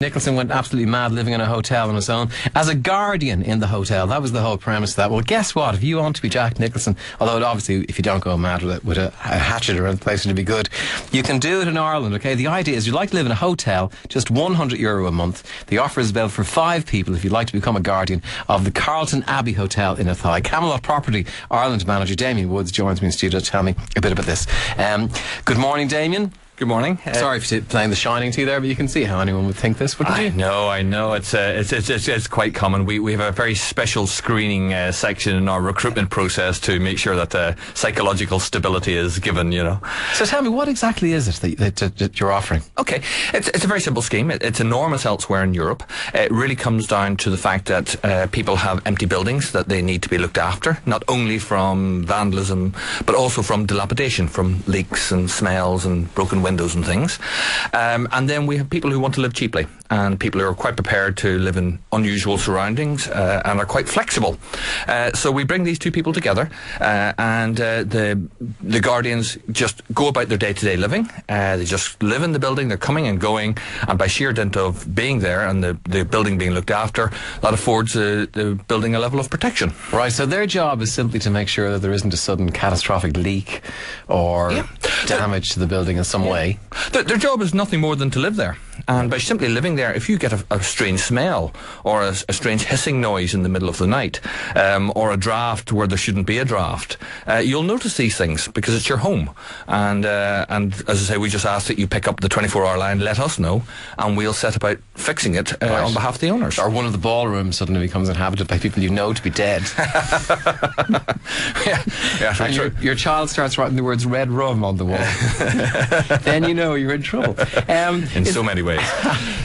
Nicholson went absolutely mad living in a hotel on his own as a guardian in the hotel. That was the whole premise of that. Well, guess what? If you want to be Jack Nicholson, although obviously if you don't go mad with a hatchet around the place, it'd be good. You can do it in Ireland, okay? The idea is you'd like to live in a hotel, just €100 a month. The offer is available for 5 people if you'd like to become a guardian of the Carlton Abbey Hotel in Athy. Camelot Property Ireland manager Damien Woods joins me in studio to tell me a bit about this. Good morning, Damien. Good morning. Sorry for playing the Shining to you there, but you can see how anyone would think this, wouldn't you? I know. It's quite common. We have a very special screening section in our recruitment process to make sure that psychological stability is given, you know. So tell me, what exactly is it that you're offering? Okay, it's a very simple scheme. It's enormous elsewhere in Europe. It really comes down to the fact that people have empty buildings that they need to be looked after, not only from vandalism, but also from dilapidation, from leaks and smells and broken windows and things. And then we have people who want to live cheaply, and people who are quite prepared to live in unusual surroundings and are quite flexible. So we bring these two people together, and the guardians just go about their day-to-day living. They just live in the building, they're coming and going, and by sheer dint of being there and the building being looked after, that affords the building a level of protection. Right, so their job is simply to make sure that there isn't a sudden catastrophic leak or damage to the building in some way. Their job is nothing more than to live there. And by simply living there, if you get a strange smell or a strange hissing noise in the middle of the night, or a draft where there shouldn't be a draft, you'll notice these things because it's your home. And as I say, we just ask that you pick up the 24-hour line, let us know, and we'll set about fixing it on behalf of the owners. Or one of the ballrooms suddenly becomes inhabited by people you know to be dead. And your child starts writing the words "red rum" on the wall. Then you know you're in trouble. In so many ways.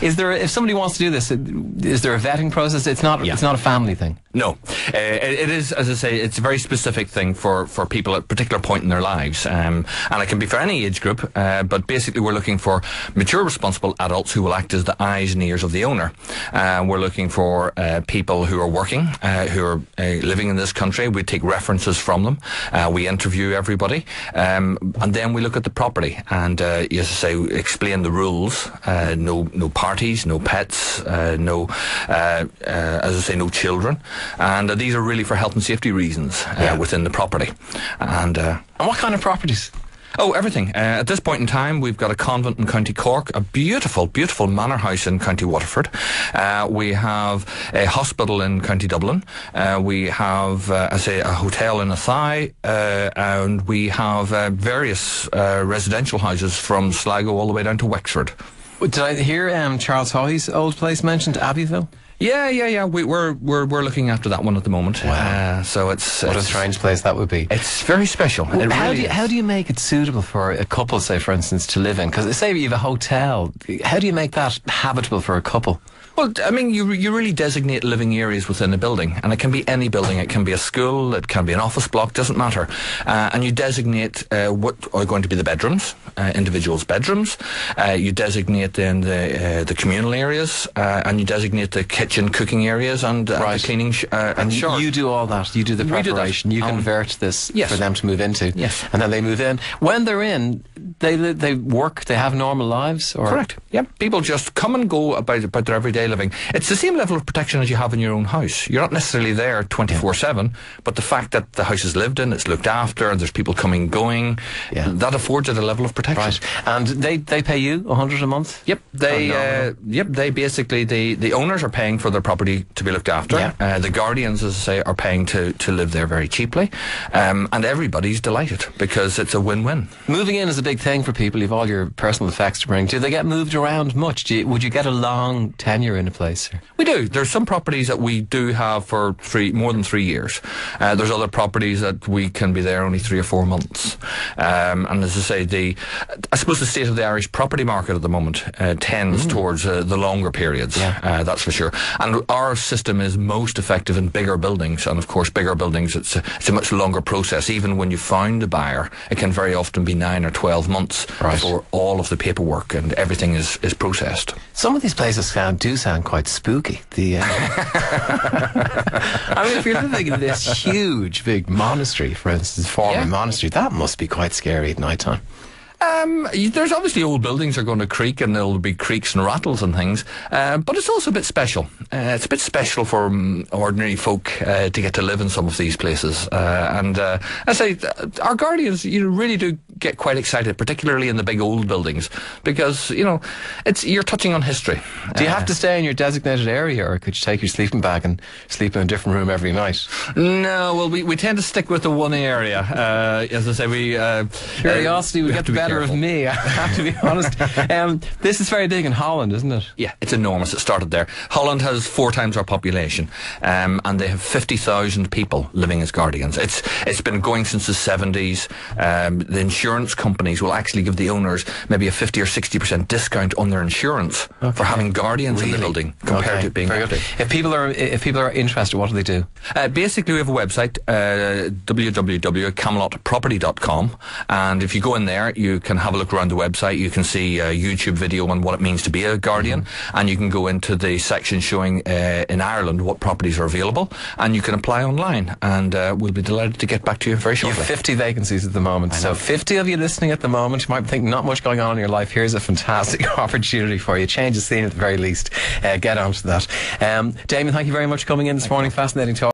Is there, if somebody wants to do this, is there a vetting process? It's not a family thing. No, it is, as I say, it's a very specific thing for people at a particular point in their lives, and it can be for any age group, but basically we're looking for mature, responsible adults who will act as the eyes and ears of the owner. We're looking for people who are working, who are living in this country. We take references from them, we interview everybody, and then we look at the property and, as I say, explain the rules. No parties, no pets, as I say, no children. And these are really for health and safety reasons within the property. And what kind of properties? Oh, everything. At this point in time, we've got a convent in County Cork, a beautiful, beautiful manor house in County Waterford. We have a hospital in County Dublin. We have, a hotel in Athy, and we have various residential houses from Sligo all the way down to Wexford. Did I hear Charles Haughey's old place mentioned, Abbeyville? Yeah. We're looking after that one at the moment. Wow. So what a strange place that would be. It's very special. Well, how do you make it suitable for a couple, say, for instance, to live in? Because say you have a hotel, how do you make that habitable for a couple? Well, I mean, you really designate living areas within a building, and it can be any building. It can be a school, it can be an office block, doesn't matter. And you designate what are going to be the bedrooms, individuals' bedrooms. You designate then the communal areas, and you designate the kitchen, cooking areas, and the cleaning and shower. You do all that. You do the preparation. You convert this for them to move into. Yes. And then they move in. When they're in, they work. They have normal lives. Or? Correct. Yeah. People just come and go about their everyday living. It's the same level of protection as you have in your own house. You're not necessarily there 24/7, but the fact that the house is lived in, it's looked after, and there's people coming, going, that affords it a level of protection. Right. And they pay you $100 a month? Yep. They basically, the owners are paying for their property to be looked after. Yeah. The guardians, as I say, are paying to live there very cheaply, and everybody's delighted because it's a win-win. Moving in is a big thing for people. You've all your personal effects to bring. Do they get moved around much? Would you get a long tenure in a place? We do. There's some properties that we do have for more than 3 years. There's other properties that we can be there only 3 or 4 months. And as I say, I suppose the state of the Irish property market at the moment tends towards the longer periods. That's for sure. And our system is most effective in bigger buildings. And of course, bigger buildings, it's a much longer process. Even when you find a buyer, it can very often be 9 or 12 months before all of the paperwork and everything is processed. Some of these places do sound quite spooky. I mean, if you're living in this huge, big monastery, for instance, former monastery, that must be quite scary at night time. There's obviously old buildings are going to creak, and there'll be creaks and rattles and things, but it's also a bit special. It's a bit special for ordinary folk to get to live in some of these places. And I say, our guardians, really do get quite excited, particularly in the big old buildings, because you're touching on history. Do you have to stay in your designated area, or could you take your sleeping bag and sleep in a different room every night? No, well, we tend to stick with the one area. As I say, curiosity would get the better of me, I have to be honest. This is very big in Holland, isn't it? Yeah, it's enormous. It started there. Holland has 4 times our population, and they have 50,000 people living as guardians. It's been going since the 70s. The insurance companies will actually give the owners maybe a 50 or 60% discount on their insurance for having guardians in the building compared to being empty. If people are interested, what do they do? Basically, we have a website, www.camelotproperty.com, and if you go in there, you can have a look around the website. You can see a YouTube video on what it means to be a guardian, and you can go into the section showing in Ireland what properties are available, and you can apply online, and we'll be delighted to get back to you very shortly. You have 50 vacancies at the moment, so 50 of you listening at the moment, you might think not much going on in your life. Here's a fantastic opportunity for you. Change the scene at the very least. Get on to that. Damien, thank you very much for coming in this morning. Fascinating talk.